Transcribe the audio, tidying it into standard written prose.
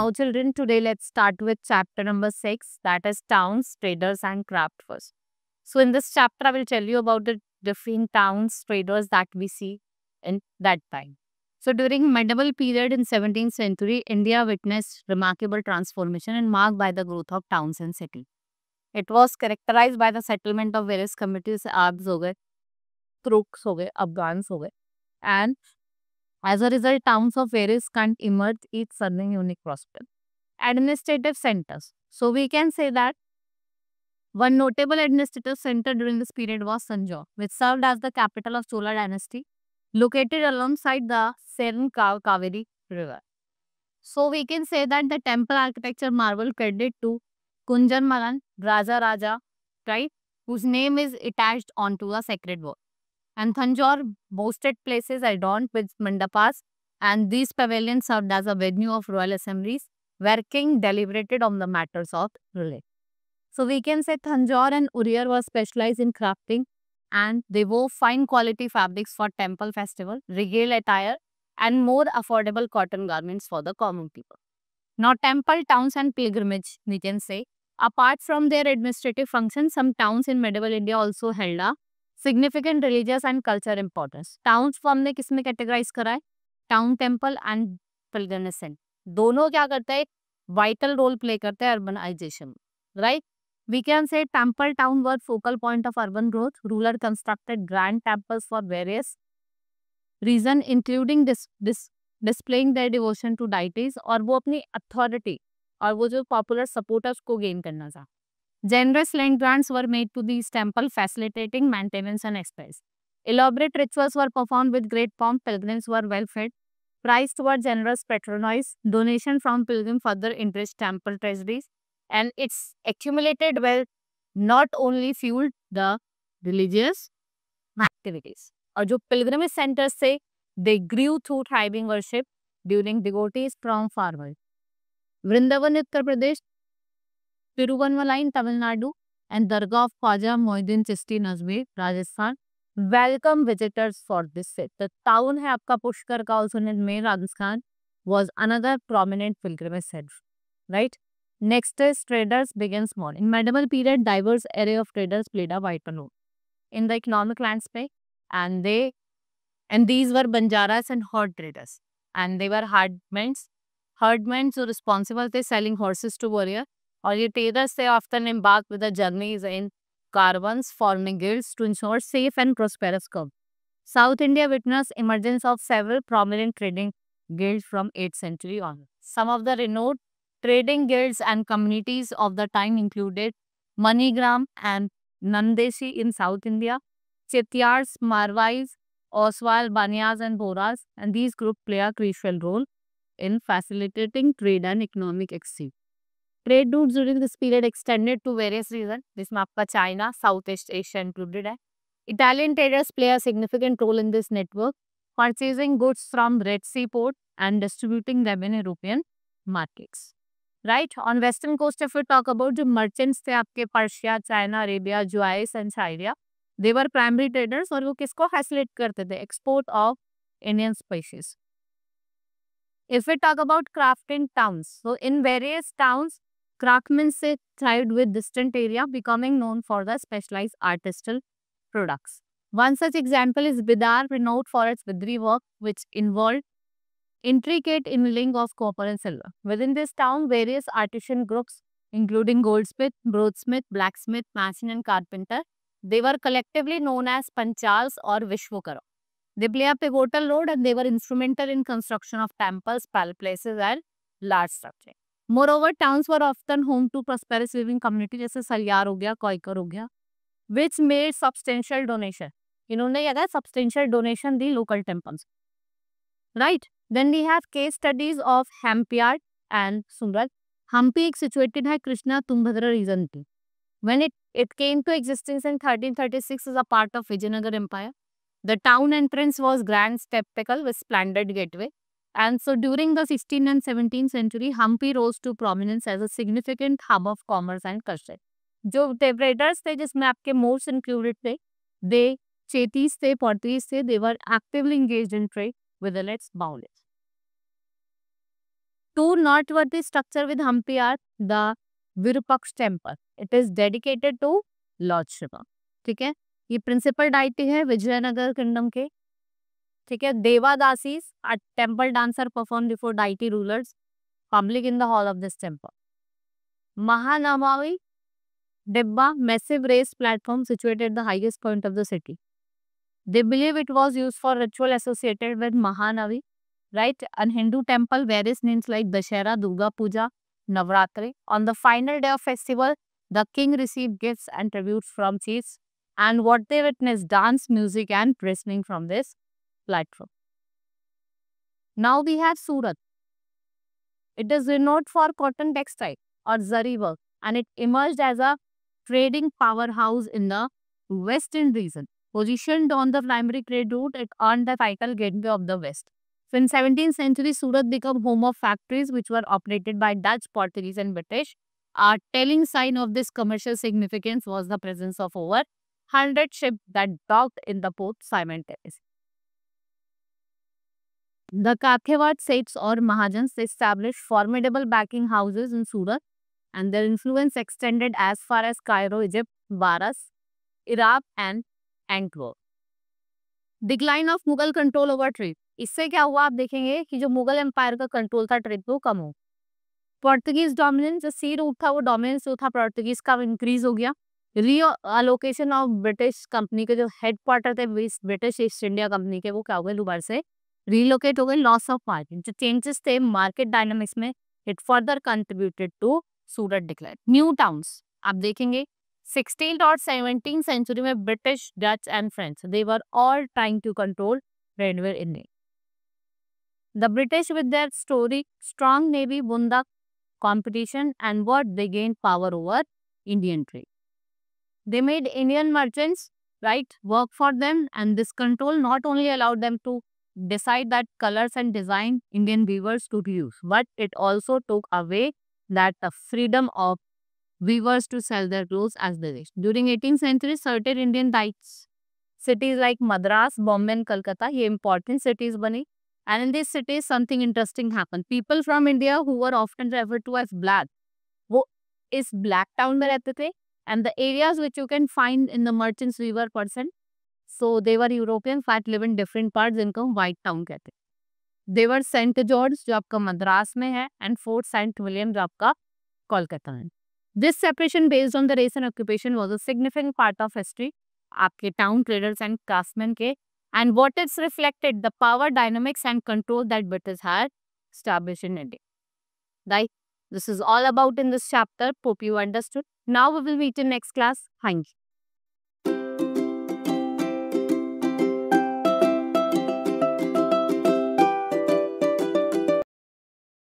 Now children, today let's start with chapter number 6, that is towns, traders and craft first. So in this chapter, I will tell you about the different towns, traders that we see in that time. So during medieval period in 17th century, India witnessed remarkable transformation and marked by the growth of towns and cities. It was characterized by the settlement of various communities, Arabs हो गए, Turks हो गए, Afghans हो गए, and as a result, towns of various kinds emerged, each serving unique prosperity. Administrative centers. So we can say that one notable administrative center during this period was Sanjor, which served as the capital of Chola dynasty, located alongside the Seren Kaveri River. So we can say that the temple architecture marvel credit to Kunjan Malan, Raja Raja, right, whose name is attached onto a sacred wall. And Thanjore boasted places adorned with mandapas, and these pavilions served as a venue of royal assemblies where king deliberated on the matters of religion. So we can say Thanjore and Uriyar were specialized in crafting, and they wove fine quality fabrics for temple festival, regal attire, and more affordable cotton garments for the common people. Now, temple towns and pilgrimage, we can say, apart from their administrative functions, some towns in medieval India also held a significant religious and cultural importance. Towns को हमने किसमें categorize करा है? Town temple and pilgrimage center. दोनों क्या करते हैं? Vital role play करते हैं urbanization, right? We can say temple town were focal point of urban growth. Ruler constructed grand temples for various reasons, including displaying their devotion to deities, और वो अपनी authority और वो जो popular supporters को gain करना था. Generous land grants were made to these temples, facilitating maintenance and expense. Elaborate rituals were performed with great pomp. Pilgrims were well fed. Priests were generous patronized. Donation from pilgrims further enriched temple treasuries, and its accumulated wealth not only fueled the religious activities. और जो pilgrimage centers थे, they grew through thriving worship during devotees from far away. Vrindavan, Uttar Pradesh, Tiruvannamalai in Tamil Nadu, and Dargah of Khwaja Moinuddin Chishti Nazmi, Rajasthan, welcome visitors for this set. The town है आपका पुष्कर का also in May, Rajasthan, was another prominent pilgrimage center, right? Next is traders began small. In medieval period, diverse array of traders played a vital role in the economic landscape, and these were banjaras and herd traders, and they were herdmen जो responsible थे selling horses to warrior, और ये traders they often embarked with the journeys in caravans forming guilds to ensure safe and prosperous commerce. South India witnessed emergence of several prominent trading guilds from 8th century on. Some of the renowned trading guilds and communities of the time included Manigram and Nandeshi in South India, Chetiyars, Marwais, Oswal, Baniyas and Boras, and these groups play a crucial role in facilitating trade and economic exchange. Trade routes during this period extended to various regions, जिसमें आपका China, Southeast Asia included है. Italian traders play a significant role in this network, purchasing goods from Red Sea port and distributing them in European markets. Right? On western coast, if we talk about the merchants थे आपके Persia, China, Arabia, Jewess and Syria, they were primary traders और वो किसको facilitate करते थे? Export of Indian spices. If we talk about crafting towns, so in various towns, craftsmen thrived with distant area, becoming known for the specialized artisanal products. One such example is Bidar, renowned for its Bidri work, which involved intricate inlaying of copper and silver. Within this town, various artisan groups, including goldsmith, broadsmith, blacksmith, mason, and carpenter, they were collectively known as Panchals or Vishwakara. They play a pivotal role and they were instrumental in construction of temples, palaces, and large structures. Moreover, towns were often home to prosperous living communities जैसे सलियार हो गया, कोइकर हो गया, which made substantial donation. इन्होंने ये substantial donation the local temples. Right? Then we have case studies of Hampiad and Surat. Hampi situated है Krishna Tumbhadra region की. When it came to existence in 1336 as a part of Vijayanagar Empire, the town entrance was grand spectacle with splendid gateway. And so during the 16th and 17th century, Hampi rose to prominence as a significant hub of commerce and culture. जो traders थे जिसमें आपके Moors included थे, they Chetis थे, Portuguese थे, they were actively engaged in trade within its boundaries. Two noteworthy structure with Hampi are the Virupaksha temple. It is dedicated to Lord Shiva. ठीक है, ये प्रिंसिपल डाइटी है Vijayanagar kingdom के. ठीक है, देवादासीज a temple dancer performed before deity rulers public in the hall of this temple. Mahanamavi Dibba, massive raised platform situated at the highest point of the city. They believe it was used for ritual associated with Mahanavi, right? And Hindu temple, various names like Dashera, Durga Puja, Navratri. On the final day of festival, the king received gifts and tributes from chiefs. And what they witnessed, dance, music and wrestling from this platform. Now we have Surat. It is renowned for cotton textile or zari work, and it emerged as a trading powerhouse in the western region. Positioned on the primary trade route, it earned the title Gateway of the West. So in 17th century, Surat became home of factories which were operated by Dutch, Portuguese and British. A telling sign of this commercial significance was the presence of over 100 ships that docked in the port simultaneously. The Kathiawar Seths or Mahajans established formidable banking houses in Surat, and their influence extended as far as Cairo, Egypt, Baras, Iraq and Antwerp. Decline of Mughal control over trade. इससे क्या हुआ आप देखेंगे कि जो Mughal empire का control था trade पे वो कम हो. पोर्तुगीज डोमिनेंस जो सी रूट था वो डोमिनेंस जो था पोर्तुगीज का इंक्रीज हो गया. रीअलोकेशन ऑफ ब्रिटिश कंपनी के जो हेडक्वार्टर थे ब्रिटिश ईस्ट इंडिया कंपनी के वो क्या हो गए दोबारा से रीलोकेट हो गए. लॉस ऑफ मार्केट जो चेंजेस थे मार्केट डायनामिक्स में it further contributed to Surat decline. New towns आप देखेंगे 16th और 17th सेंचुरी में British Dutch and French they were all trying to control trade in India. The British with their strong navy won the competition and what they gained power over Indian trade. They made Indian merchants, right, work for them, and this control not only allowed them to decide that colors and design Indian weavers could use, but it also took away that the freedom of weavers to sell their clothes as they wish. During 18th century, certain Indian cities like Madras, Bombay and Calcutta, ये important cities बनी. And in these cities, something interesting happened. People from India who were often referred to as black, वो इस black town में रहते थे. And the areas which you can find in the merchants weaver person, so they were Europeans that live in different parts, जिनको white town कहते हैं. They were St. George जो आपका मद्रास में है and Fort St. William जो आपका कोलकाता है. This separation based on the race and occupation was a significant part of history. आपके town traders and craftsmen के. And what is reflected, the power dynamics and control that British had established in India. Right? This is all about in this chapter. Hope you understood. Now we will meet in next class. Thank you.